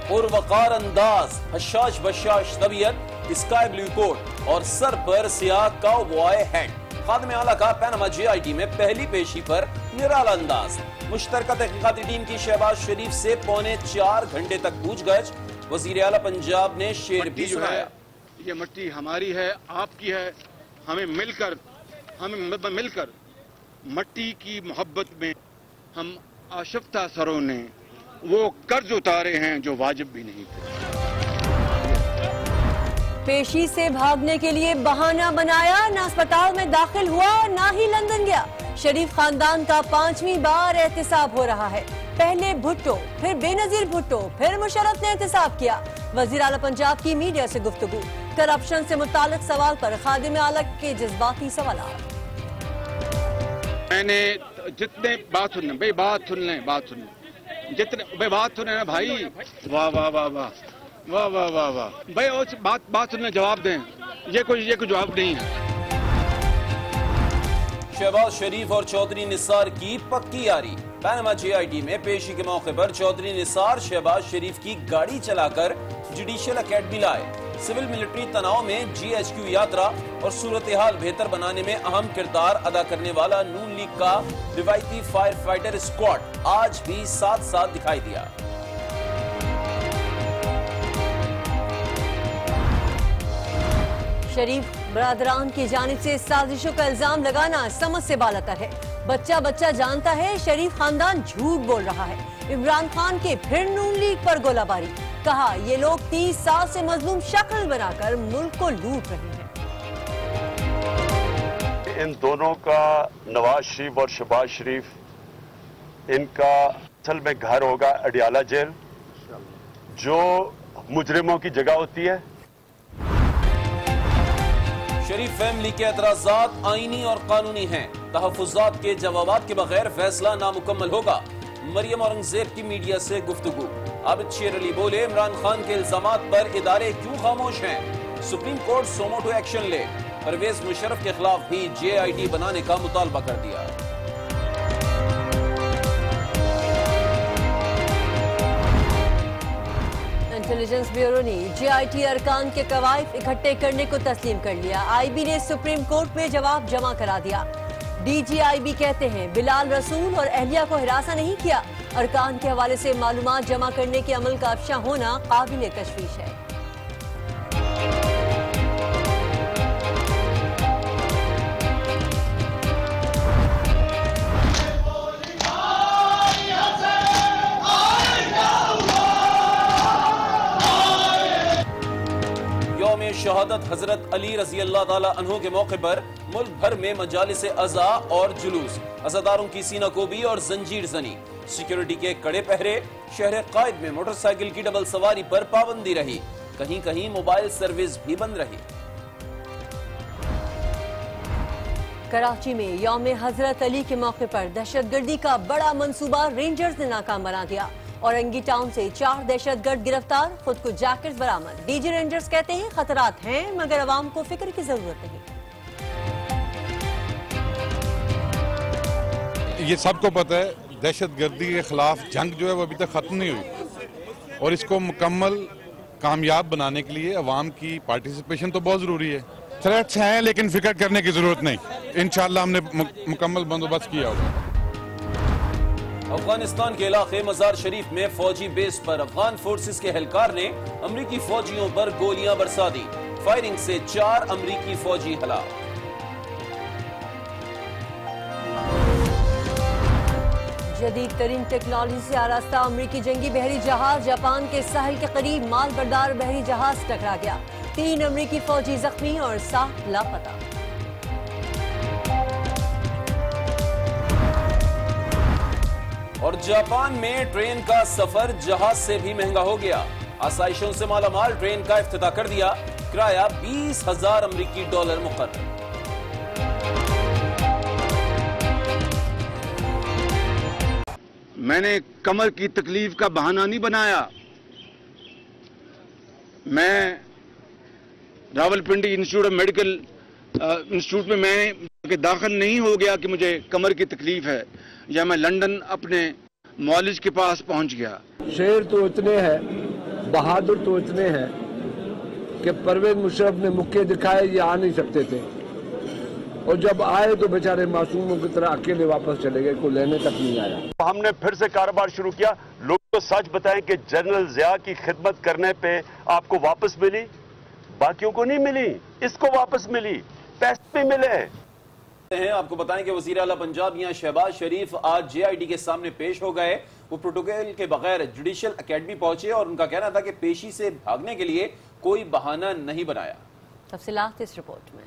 پروقار انداز، حشاش بشاش طبیعت، اسکائی بلیو کوٹ اور سر پر سیاہ کاؤ بوائے ہیڈ۔ خادم اعلیٰ کا پیناما جے آئی ٹی میں پہلی پیشی پر نرالا انداز۔ مشترکہ تحقیقاتی ٹیم کی شہباز شریف سے پونے 4 گھنٹے تک پوچھ گچھ۔ وزیر اعلیٰ پنجاب نے شعر بھی سنایا۔ یہ مٹی ہماری ہے، آپ کی ہے، ہمیں مل کر مٹی کی محبت میں ہم آشفتہ سروں نے وہ قرض اتارے ہیں جو واجب بھی نہیں تھے۔ پیشی سے بھاگنے کے لیے بہانہ بنایا، نہ اسپتال میں داخل ہوا نہ ہی لندن گیا۔ شریف خاندان کا 5ویں بار احتساب ہو رہا ہے۔ پہلے بھٹو، پھر بے نظیر بھٹو، پھر مشرف نے احتساب کیا۔ وزیر اعلیٰ پنجاب کی میڈیا سے گفتگو، کرپشن سے متعلق سوال پر خادم اعلیٰ کے جذباتی سوالات۔ میں نے جتنے بات سن لیں جتنے بات سنیں نا بھائی، واہ واہ واہ واہ واہ واہ واہ واہ بھائی، بات سننے جواب دیں، یہ کوئی جواب نہیں ہے۔ شہباز شریف اور چودھری نثار کی پکی یاری۔ پیناما جے آئی ٹی میں پیشی کے موقع پر چودھری نثار شہباز شریف کی گاڑی چلا کر جوڈیشل اکیڈمی لائے۔ سول ملٹری تناؤ میں جی ایچ کیو یاترا اور صورتحال بہتر بنانے میں اہم کردار ادا کرنے والا نون لیگ کا روایتی فائر فائٹر اسکواڈ آج بھی ساتھ ساتھ دکھائی دیا۔ شریف برادران کی جانب سے سازشوں کا الزام لگانا سمجھ سے بالاتر ہے۔ بچہ جانتا ہے شریف خاندان جھوٹ بول رہا ہے۔ عمران خان کے پھر نون لیگ پر گولہ باری، کہا یہ لوگ 30 سال سے مظلوم شکل بنا کر ملک کو لوٹ رہے ہیں۔ ان دونوں کا، نواز شریف اور شہباز شریف، ان کا اصل میں گھر ہوگا اڈیالہ جیل، جو مجرموں کی جگہ ہوتی ہے۔ شریف فیملی کے اعتراضات آئینی اور قانونی ہیں، تحفظات کے جوابات کے بغیر فیصلہ نامکمل ہوگا۔ مریم اورنگزیب کی میڈیا سے گفتگو، عابد شیر علی بولے عمران خان کے الزامات پر ادارے کیوں خاموش ہیں، سپریم کورٹ سوموٹو ایکشن لے۔ پرویز مشرف کے خلاف بھی جے آئی ٹی بنانے کا مطالبہ کر دیا۔ انٹیلیجنس بیورو نے جے آئی ٹی ارکان کے قوائف اکٹھے کرنے کو تسلیم کر لیا۔ آئی بی نے سپریم کورٹ میں جواب جمع کرا دیا۔ ڈی جی آئی بی کہتے ہیں بلال رسول اور اہلیہ کو ہراساں نہیں کیا، ارکان کے حوالے سے معلومات جمع کرنے کے عمل کا افشا ہونا قابل تشویش ہے۔ شہادت حضرت علی رضی اللہ تعالیٰ عنہ کے موقع پر ملک بھر میں مجالس عزا اور جلوس، عزاداروں کی سینہ کوبی اور زنجیر زنی، سیکیورٹی کے کڑے پہرے۔ شہر قائد میں موٹر سائیکل کی ڈبل سواری پر پابندی رہی، کہیں کہیں موبائل سروس بھی بند رہی۔ کراچی میں یوم حضرت علی کے موقع پر دہشت گردی کا بڑا منصوبہ رینجرز نے ناکام بنا دیا۔ اورنگی ٹاؤن سے 4 دہشت گرد گرفتار، خود کو جیکٹس برآمد۔ ڈی جی رینجرز کہتے ہیں خطرات ہیں مگر عوام کو فکر کی ضرورت نہیں۔ یہ سب کو پتہ ہے دہشت گردی کے خلاف جنگ جو ہے وہ ابھی تک ختم نہیں ہوئی، اور اس کو مکمل کامیاب بنانے کے لیے عوام کی پارٹیسپیشن تو بہت ضروری ہے۔ تھریٹس ہیں لیکن فکر کرنے کی ضرورت نہیں، انشاءاللہ ہم نے مکمل بندوبست کیا ہوگا۔ افغانستان کے علاقے مزار شریف میں فوجی بیس پر افغان فورسز کے اہلکار نے امریکی فوجیوں پر گولیاں برسا دی، فائرنگ سے 4 امریکی فوجی ہلاک۔ جدید ترین ٹیکنالوجی سے آراستہ امریکی جنگی بحری جہاز جاپان کے ساحل کے قریب مال بردار بحری جہاز ٹکرا گیا، 3 امریکی فوجی زخمی اور 7 لاپتہ۔ اور جاپان میں ٹرین کا سفر جہاز سے بھی مہنگا ہو گیا، آسائشوں سے مالا مال ٹرین کا افتتاح کر دیا، کرایہ $20,000 امریکی مقرر۔ میں نے کمر کی تکلیف کا بہانہ نہیں بنایا، میں Rawalpindi institute of medical institute میں داخل نہیں ہو گیا کہ مجھے کمر کی تکلیف ہے، یا میں لندن اپنے معالج کے پاس پہنچ گیا۔ شعر تو اتنے ہیں बहादुर तो इतने हैं कि परवेज मुशर्रफ ने मुक्के दिखाए, ये आ नहीं सकते थे, और जब आए तो बेचारे मासूमों की तरह अकेले वापस चले गए, कोई लेने तक नहीं आया। हमने फिर से कारोबार शुरू किया। लोग तो सच बताएं कि जनरल ज़िया की खिदमत करने पे आपको वापस मिली, बाकियों को नहीं मिली, इसको वापस मिली, पैसे भी मिले हैं। आपको बताएं कि वज़ीर आला पंजाब मियां शहबाज शरीफ आज JID के सामने पेश हो गए। वो प्रोटोकॉल के बगैर जुडिशल एकेडमी पहुंचे और उनका कहना था कि पेशी से भागने के लिए कोई बहाना नहीं बनाया। तफसीलात इस रिपोर्ट में।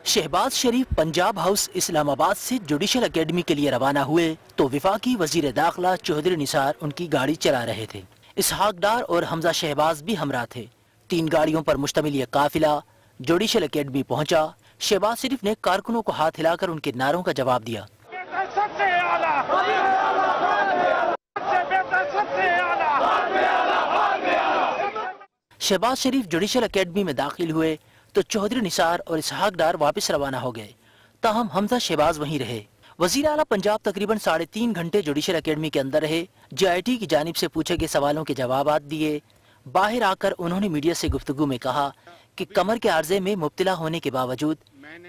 शहबाज शरीफ पंजाब हाउस इस्लामाबाद से जुडिशल एकेडमी के लिए रवाना हुए तो वफाकी वजीर दाखिला चौधरी निसार उनकी गाड़ी चला रहे थे। इसहाक डार और हमजा शहबाज भी हमरा थे। 3 गाड़ियों पर मुश्तमिल ये काफिला जुडिशल एकेडमी पहुंचा। शहबाज शरीफ ने कारकुनों को हाथ हिलाकर उनके नारों का जवाब दिया। शहबाज शरीफ जुडिशल एकेडमी में दाखिल हुए तो चौधरी निसार और इसहाक डार वापस रवाना हो गए, ताहम हमजा शहबाज वहीं रहे। वजीर आला पंजाब तकरीबन 3.5 घंटे जुडिशल एकेडमी के अंदर रहे। JIT की जानिब से पूछे गए सवालों के जवाब दिए। बाहर आकर उन्होंने मीडिया से गुफ्तगू में कहा कि कमर के आर्जे में मुब्तला होने के बावजूद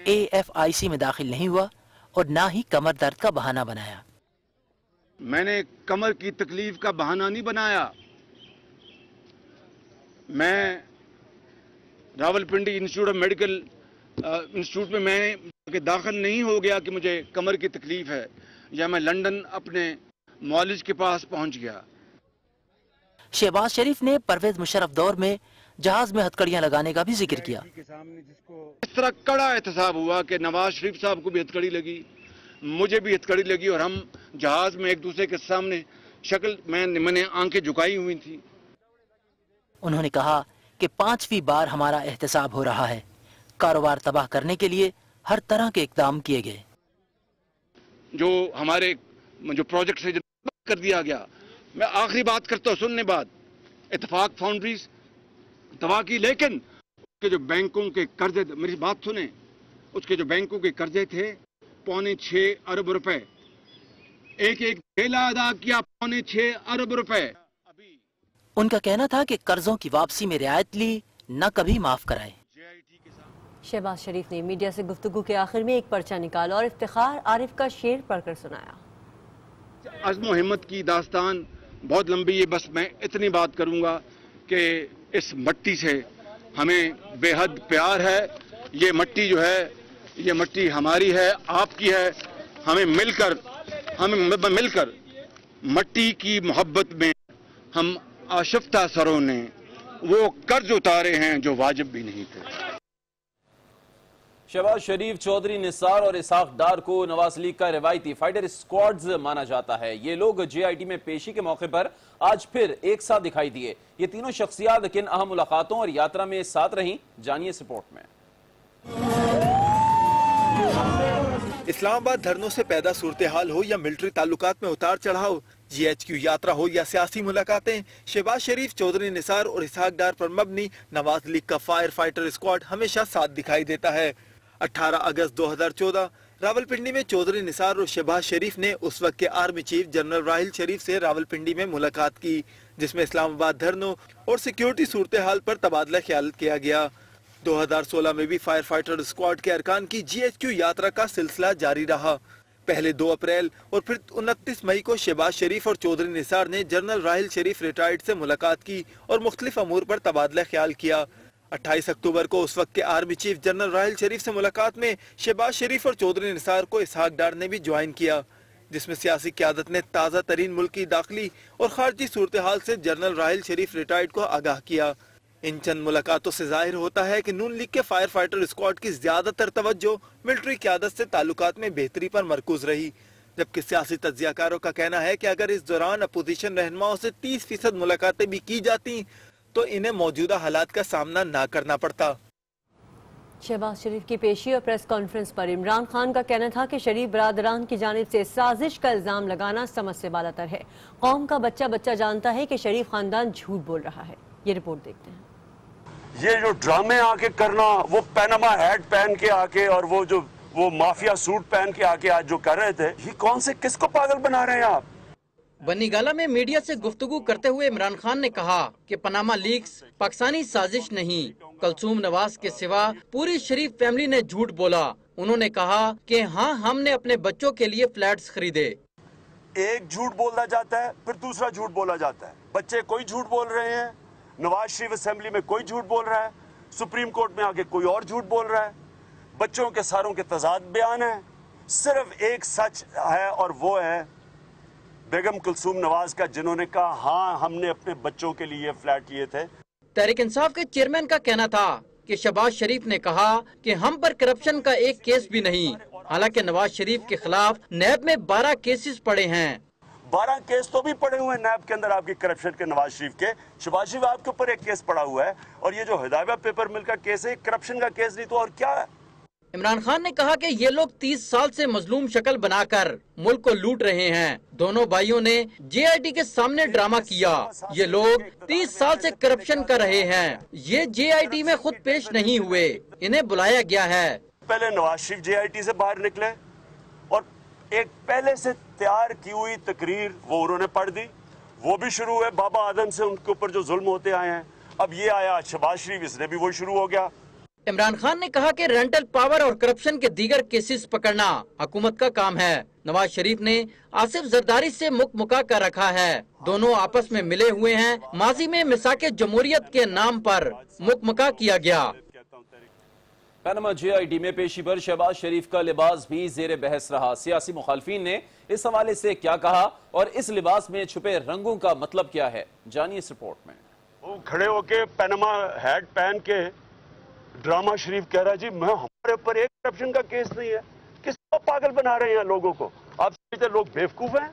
AFIC में दाखिल नहीं हुआ और ना ही कमर दर्द का बहाना बनाया। मैंने कमर की तकलीफ का बहाना नहीं बनाया। मैं Rawalpindi institute of medical institute में मैं दाखिल नहीं हो गया कि मुझे कमर की तकलीफ है, या मैं लंदन अपने मौलिज के पास पहुंच गया। शहबाज शरीफ ने परवेज मुशर्रफ दौर में जहाज में हथकड़ियां लगाने का भी जिक्र किया। इस तरह कड़ा एहतसाब हुआ कि नवाज शरीफ साहब को भी हथकड़ी लगी, मुझे भी हथकड़ी लगी, और हम जहाज में एक दूसरे के सामने शक्ल मैंने आंखें झुकाई हुई थी। उन्होंने कहा कि 5वीं बार हमारा एहतसाब हो रहा है। कारोबार तबाह करने के लिए हर तरह के इक़दाम किए गए। जो हमारे जो प्रोजेक्ट से कर दिया गया। मैं आखिरी बात करता हूँ, सुनने बाद इत्तेफाक फाउंड्रीज तबाह की, लेकिन उसके जो बैंकों के कर्जे, मेरी बात सुने, उसके जो बैंकों के कर्जे थे 5.25 अरब रुपए, एक ठेला अदा किया 5.25 अरब रुपए। उनका कहना था कि कर्जों की वापसी में रियायत ली, न कभी माफ कराए। शहबाज शरीफ ने मीडिया से गुफ्तगू के आखिर में एक पर्चा निकाला और इफ्तिखार आरिफ का शेर पढ़कर सुनाया। अज़्म हिम्मत की दास्तान बहुत लंबी है, बस मैं इतनी बात करूंगा कि इस मट्टी से हमें बेहद प्यार है। ये मट्टी जो है, ये मट्टी हमारी है, आपकी है। हमें मिलकर मट्टी की मोहब्बत में हम आशिफ्ता सरों ने वो कर्ज उतारे हैं जो वाजिब भी नहीं थे। शहबाज शरीफ, चौधरी निसार और इसहाक डार को नवाज लीग का रिवायती फाइटर स्क्वाड्स माना जाता है। ये लोग JIT में पेशी के मौके पर आज फिर एक साथ दिखाई दिए। ये तीनों शख्सियात किन अहम मुलाकातों और यात्रा में साथ रहीं, जानिए इस रिपोर्ट में। इस्लामाबाद धरनों से पैदा सूरत हाल हो या मिलिट्री ताल्लुकात में उतार चढ़ाव, GHQ यात्रा हो या सियासी मुलाकातें, शहबाज शरीफ, चौधरी निसार और इसहाक डार पर मबनी नवाज लीग का फायर फाइटर स्क्वाड हमेशा साथ दिखाई देता है। 18 अगस्त 2014 रावलपिंडी में चौधरी निसार और शहबाज शरीफ ने उस वक्त के आर्मी चीफ जनरल राहिल शरीफ से रावलपिंडी में मुलाकात की, जिसमें इस्लामाबाद धरनों और सिक्योरिटी सूरत हाल पर तबादला ख्याल किया गया। 2016 में भी फायर फाइटर स्क्वाड के अरकान की GHQ यात्रा का सिलसिला जारी रहा। पहले 2 अप्रैल और फिर 29 मई को शहबाज शरीफ और चौधरी निसार ने जनरल राहिल शरीफ रिटायर्ड से मुलाकात की और मुख्तलिफ अमूर पर तबादला ख्याल किया। 28 अक्टूबर को उस वक्त के आर्मी चीफ जनरल राहिल शरीफ से मुलाकात में शहबाज शरीफ और चौधरी निसार को इसहाक डार ने भी ज्वाइन किया, जिसमें सियासी क़यादत ने ताज़ा तरीन मुल्की दाखिली और खारजी सूरत हाल से जनरल राहिल शरीफ रिटायर्ड को आगाह किया। इन चंद मुलाकातों से जाहिर होता है कि नून लीग के फायर फाइटर स्क्वाड की ज्यादातर तवज्जो मिलिट्री क़यादत से ताल्लुकात में बेहतरी पर मरकूज रही, जबकि सियासी तज्ज़ियाकारों का कहना है कि अगर इस दौरान अपोजिशन रहनुमाओं से 30% मुलाकातें भी की जाती तो इन्हें मौजूदा हालात का सामना ना करना पड़ता। शहबाज शरीफ की पेशी और प्रेस कॉन्फ्रेंस पर इमरान खान का कहना था कि शरीफ बरादरान की जानिब से साजिश का इल्जाम लगाना समझ से बालातर है। कौम का बच्चा बच्चा जानता है कि शरीफ खानदान झूठ बोल रहा है। ये रिपोर्ट देखते हैं। ये जो ड्रामे आके करना, वो पैनामा हैट पहन के आके और वो माफिया सूट पहन के आके आज जो कर रहे थे, ये कौन से किसको पागल बना रहे हैं आप? बनीगाला में मीडिया से गुफ्तगू करते हुए इमरान खान ने कहा कि पनामा लीक्स पाकिस्तानी साजिश नहीं, कुलसूम नवाज के सिवा पूरी शरीफ फैमिली ने झूठ बोला। उन्होंने कहा कि हाँ, हमने अपने बच्चों के लिए फ्लैट्स खरीदे। एक झूठ बोला जाता है, फिर दूसरा झूठ बोला जाता है। बच्चे कोई झूठ बोल रहे हैं, नवाज शरीफ असेंबली में कोई झूठ बोल रहा है, सुप्रीम कोर्ट में आके कोई और झूठ बोल रहा है। बच्चों के सारों के तजाद बयान है। सिर्फ एक सच है और वो है बेगम कुलसूम नवाज का, जिन्होंने कहा हाँ हमने अपने बच्चों के लिए फ्लैट लिए थे। तहरीक इंसाफ के चेयरमैन का कहना था कि शहबाज शरीफ ने कहा कि हम पर करप्शन का एक केस भी नहीं। हालांकि नवाज शरीफ के खिलाफ नैब में 12 केसेस पड़े हैं। 12 केस तो भी पड़े हुए हैं नैब के अंदर आपके करप्शन के, नवाज शरीफ के। शहबाज शरीफ आपके ऊपर एक केस पड़ा हुआ है और ये जो हिदायत पेपर मिल का केस है करप्शन का केस नहीं तो और क्या है। इमरान खान ने कहा कि ये लोग 30 साल से मजलूम शक्ल बनाकर मुल्क को लूट रहे हैं। दोनों भाइयों ने JIT के सामने ड्रामा किया। ये लोग 30 साल से करप्शन कर रहे हैं। ये JIT में खुद पेश नहीं हुए, इन्हें बुलाया गया है। पहले नवाज शरीफ JIT से बाहर निकले और एक पहले से तैयार की हुई तकरीर वो उन्होंने पढ़ दी। वो भी शुरू है बाबा आदम से उनके ऊपर जो जुल्म होते आए हैं। अब ये आया शहबाज शरीफ, इसने भी वही शुरू हो गया। इमरान खान ने कहा कि रेंटल पावर और करप्शन के दीगर केसेस पकड़ना हुकूमत का काम है। नवाज शरीफ ने आसिफ जरदारी से मुका कर रखा है। दोनों आपस में मिले हुए हैं। माजी में मिसाके जमहूरियत के नाम पर मुका किया गया। पनामा JIT में पेशी पर शहबाज शरीफ का लिबास भी जेर बहस रहा। सियासी मुखालफीन ने इस हवाले से क्या कहा और इस लिबास में छुपे रंगों का मतलब क्या है, जानिए इस रिपोर्ट में। वो खड़े होके पनामा हैट पहन के ड्रामा शरीफ कह रहा जी मैं हमारे ऊपर एक करप्शन का केस नहीं है। किसको पागल बना रहे हैं लोगों को? आप समझते लोग बेवकूफ हैं?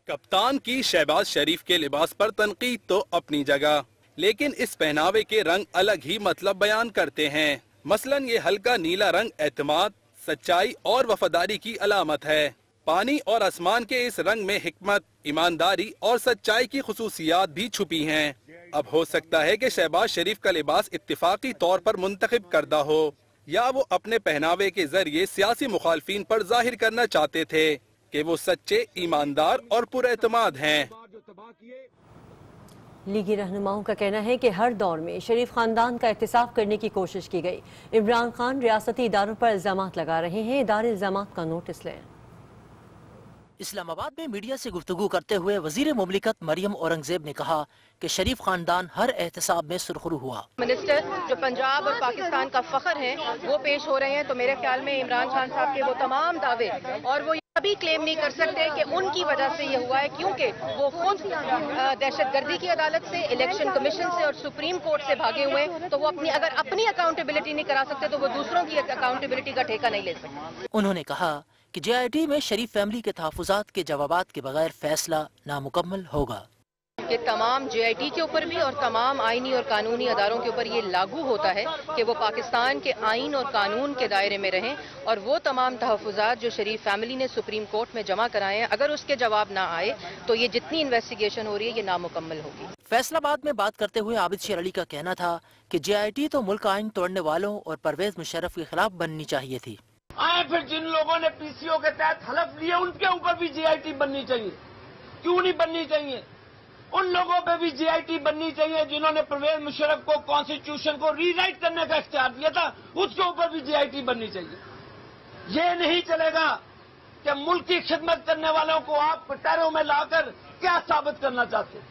कप्तान की शहबाज शरीफ के लिबास पर तनकीद तो अपनी जगह, लेकिन इस पहनावे के रंग अलग ही मतलब बयान करते हैं। मसलन ये हल्का नीला रंग एतमाद, सच्चाई और वफादारी की अलामत है। पानी और आसमान के इस रंग में हिकमत, ईमानदारी और सच्चाई की खुसूसियात भी छुपी हैं। अब हो सकता है कि शहबाज शरीफ का लिबास इत्तिफाकी तौर पर मुंतखब करदा हो, या वो अपने पहनावे के जरिए सियासी मुखालफीन पर जाहिर करना चाहते थे कि वो सच्चे, ईमानदार और पुरएतमाद हैं। लीगी रहनुमाओं का कहना है कि हर दौर में शरीफ खानदान का एहतिसाब करने की कोशिश की गई। इमरान खान रियासती इदारों पर इल्जामात लगा रहे हैं, इदारे इल्जामात का नोटिस लें। इस्लामाबाद में मीडिया से गुफ्तगू करते हुए वजीर मुमलिकत मरियम औरंगजेब ने कहा कि शरीफ खानदान हर एहतसाब में सुरखरू हुआ। मिनिस्टर जो पंजाब और पाकिस्तान का फख्र है वो पेश हो रहे हैं, तो मेरे ख्याल में इमरान खान साहब के वो तमाम दावे और वो अभी क्लेम नहीं कर सकते कि उनकी वजह से ये हुआ है, क्योंकि वो खुद दहशतगर्दी की अदालत से, इलेक्शन कमीशन से और सुप्रीम कोर्ट से भागे हुए हैं। तो वो अगर अपनी अकाउंटेबिलिटी नहीं करा सकते तो वो दूसरों की अकाउंटेबिलिटी का ठेका नहीं ले सकते। उन्होंने कहा कि JIT में शरीफ फैमिली के तहफ़्फ़ुज़ात के जवाबात के बगैर फैसला नामुकम्मल होगा। कि तमाम JIT के ऊपर भी और तमाम आईनी और कानूनी अदारों के ऊपर ये लागू होता है कि वो पाकिस्तान के आइन और कानून के दायरे में रहें, और वो तमाम तहफ़्फ़ुज़ात जो शरीफ फैमिली ने सुप्रीम कोर्ट में जमा कराए हैं, अगर उसके जवाब ना आए तो ये जितनी इन्वेस्टिगेशन हो रही है ये नामुकम्मल होगी। फैसलाबाद में बात करते हुए आबिद शेर अली का कहना था कि JIT तो मुल्क आइन तोड़ने वालों और परवेज मुशर्रफ के खिलाफ बननी चाहिए थी। फिर जिन लोगों ने PCO के तहत हलफ लिए उनके ऊपर भी JIT बननी चाहिए। क्यों नहीं बननी चाहिए? उन लोगों पे भी JIT बननी चाहिए जिन्होंने परवेज मुशर्रफ को कॉन्स्टिट्यूशन को रीराइट करने का इख्तियार दिया था, उसके ऊपर भी JIT बननी चाहिए। ये नहीं चलेगा कि मुल्क की खिदमत करने वालों को आप पैरों में लाकर क्या साबित करना चाहते हैं।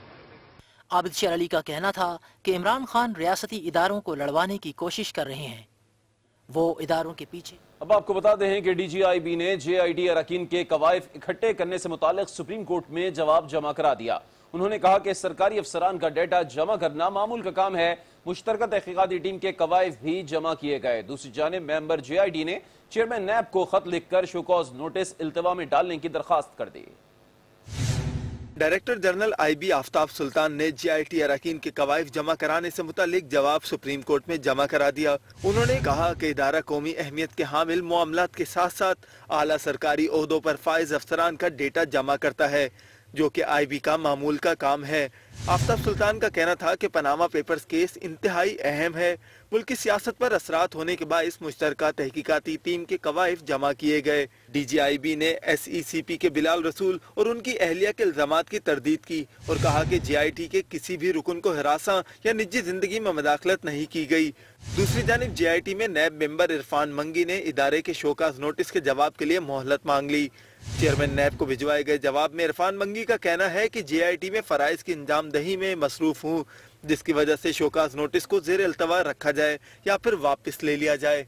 आबिद शेर अली का कहना था कि इमरान खान रियासती इदारों को लड़वाने की कोशिश कर रहे हैं, वो इदारों के पीछे। अब आपको बता दें कि DGIB ने JIT अरकान के कवायद इकट्ठे करने से मुतालिक सुप्रीम कोर्ट में जवाब जमा करा दिया। उन्होंने कहा कि सरकारी अफसरान का डेटा जमा करना मामूल का काम है। मुश्तरका तहकीकाती टीम के कवायद भी जमा किए गए। दूसरी जानिब मेंबर JIT ने चेयरमैन नैब को खत लिखकर शोकॉज नोटिस इल्तवा में डालने की दरखास्त कर दी। डायरेक्टर जनरल IB आफ्ताब सुल्तान ने JIT अरकान के कवायद जमा कराने से मुतालिक जवाब सुप्रीम कोर्ट में जमा करा दिया। उन्होंने कहा कि इदारा कौमी अहमियत के हामिल मामलात के साथ साथ आला सरकारी ओहदों पर फाइज अफसरान का डेटा जमा करता है, जो कि IB का मामूल का काम है। आफ्ताब सुल्तान का कहना था कि पनामा पेपर्स केस इंतहाई अहम है। मुल्क की सियासत पर असरात होने के बायस मुश्तरका तहकीकाती टीम के कवायद जमा किए गए। DGIB ने SECP के बिलाल रसूल और उनकी अहलिया के इल्जामात की तरदीद की और कहा कि JIT के किसी भी रुकन को हिरासा या निजी जिंदगी में मदाखलत नहीं की गई। दूसरी जानिब JIT में नैब मेंबर इरफान मंगी ने इदारे के शोकाज नोटिस के जवाब के लिए मोहलत मांग ली। चेयरमैन नैब को भिजवाए गए जवाब में इरफान मंगी का कहना है कि JIT में फराइज की इंजाम दही में मसरूफ हूँ, जिसकी वजह से शोकाज नोटिस को ज़ेर अल्तवा रखा जाए या फिर वापस ले लिया जाए।